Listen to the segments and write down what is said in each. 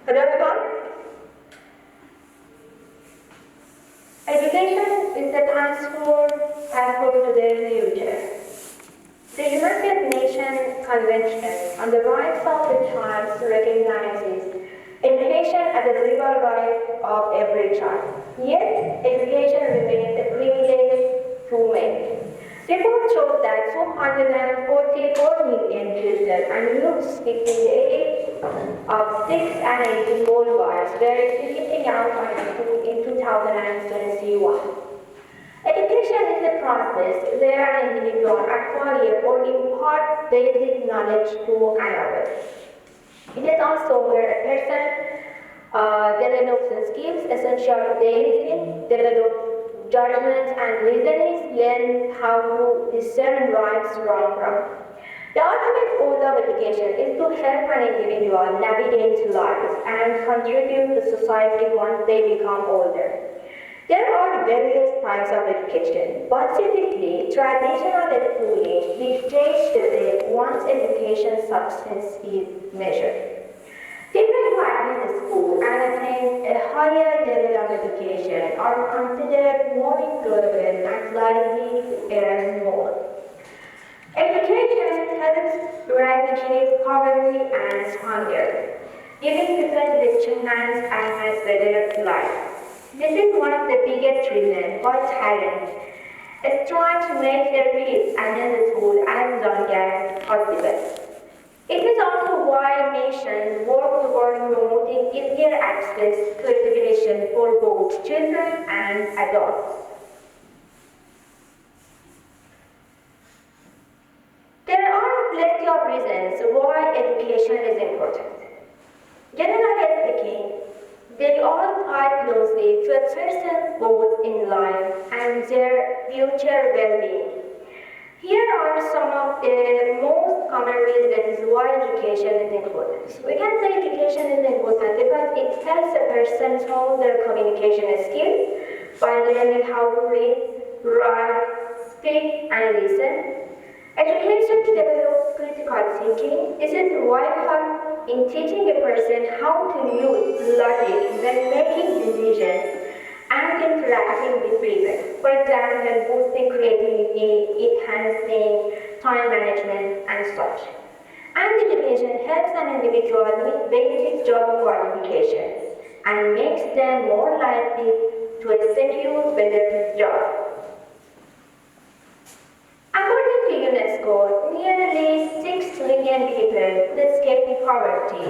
Hello everyone. Education is the passport to their future. The United Nations Convention on the Rights of the Child recognizes education as a legal right of every child. Yet, education remains a privilege to many. Reports show that 244 million children and youths between the age of 6 and 18 worldwide were sitting out of school in 2021. Education is a process where an individual acquires or imparts basic knowledge to another. It is also where a person develops the skills essential to daily living, develop judgments and reasoning, learn how to discern right from wrong. The ultimate goal of education is to help an individual navigate life and contribute to society once they become older. There are various types of education, but typically traditional schooling dictates the way one's education success is measured. People who attend school and attain a higher level of education are considered more employable and likely to earn more. Education helps eradicate poverty and hunger, giving people the chance and a better life. This is one of the biggest reasons why parents is trying to make their kids attend school as young as possible. It is also why nations work toward promoting easier access to education for both children and adults. There are plenty of reasons why education is important. Generally speaking, they all tie closely to a person's goals in life and their future well-being. Here are some of the most common reasons why education is important. We can say education is important because it helps a person hone their communication skills by learning how to read, write, speak, and listen. Education develops critical thinking. This is vital in teaching a person how to use logic when making decisions and interacting with people. For example, boosting creativity, enhancing time management, and such. And education helps an individual with basic job qualifications and makes them more likely to execute better jobs. According to UNESCO, nearly 6 million people escape poverty.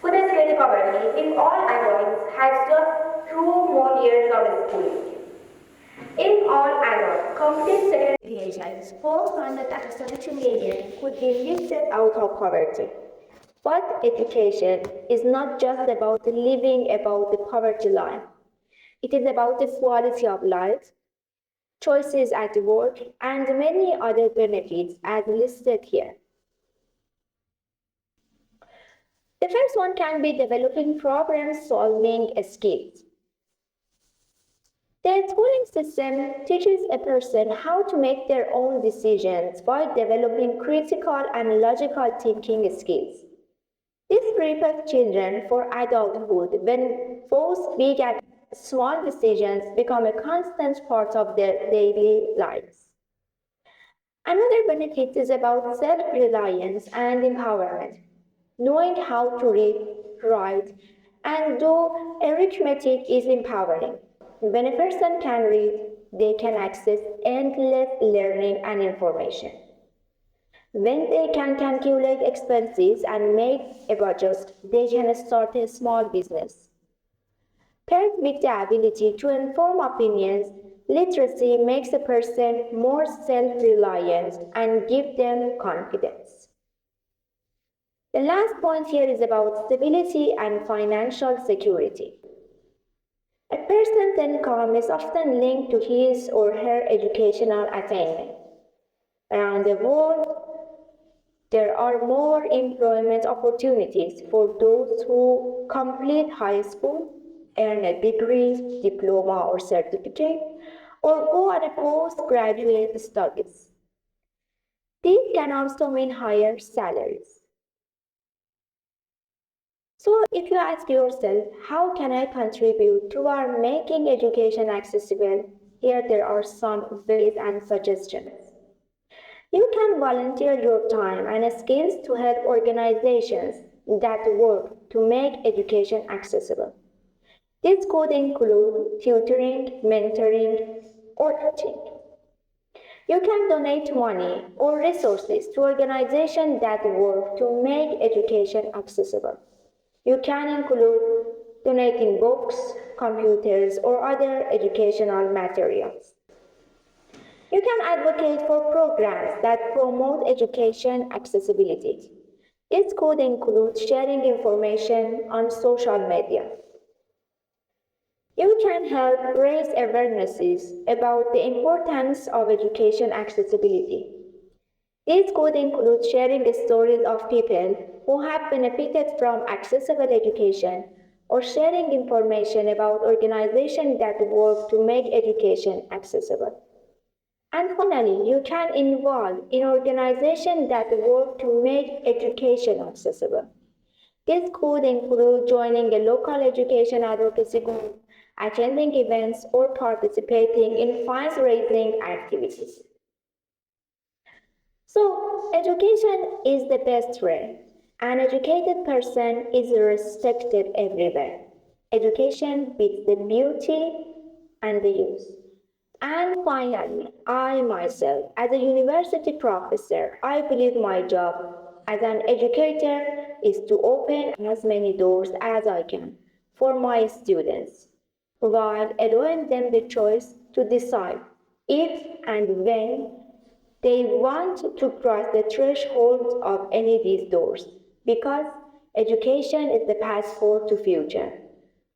Could escape poverty if all adults had just 2 more years of schooling. If all adults complete secondary education, 432 million could be lifted out of poverty. But education is not just about living above the poverty line. It is about the quality of life, choices at work, and many other benefits as listed here. The first one can be developing problem-solving skills. The schooling system teaches a person how to make their own decisions by developing critical and logical thinking skills. This prepares children for adulthood when both big and small decisions become a constant part of their daily lives. Another benefit is about self-reliance and empowerment. Knowing how to read, write, and do arithmetic is empowering. When a person can read, they can access endless learning and information. When they can calculate expenses and make a budget, they can start a small business. Paired with the ability to inform opinions, literacy makes a person more self-reliant and gives them confidence. The last point here is about stability and financial security. A person's income is often linked to his or her educational attainment. Around the world, there are more employment opportunities for those who complete high school, earn a degree, diploma, or certificate, or go on a postgraduate studies. These can also mean higher salaries. So if you ask yourself, how can I contribute toward making education accessible? Here there are some ways and suggestions. You can volunteer your time and skills to help organizations that work to make education accessible. This could include tutoring, mentoring, or teaching. You can donate money or resources to organizations that work to make education accessible. You can include donating books, computers, or other educational materials. You can advocate for programs that promote education accessibility. This could include sharing information on social media. You can help raise awarenesses about the importance of education accessibility. This could include sharing the stories of people who have benefited from accessible education or sharing information about organizations that work to make education accessible. And finally, you can involve in organizations that work to make education accessible. This could include joining a local education advocacy group, attending events, or participating in fundraising activities. So, education is the best way. An educated person is respected everywhere. Education beats the beauty and the use. And finally, I myself, as a university professor, I believe my job as an educator is to open as many doors as I can for my students, while allowing them the choice to decide if and when they want to cross the threshold of any of these doors, because education is the passport to future.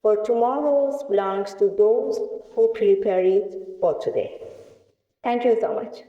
For tomorrow belongs to those who prepare it for today. Thank you so much.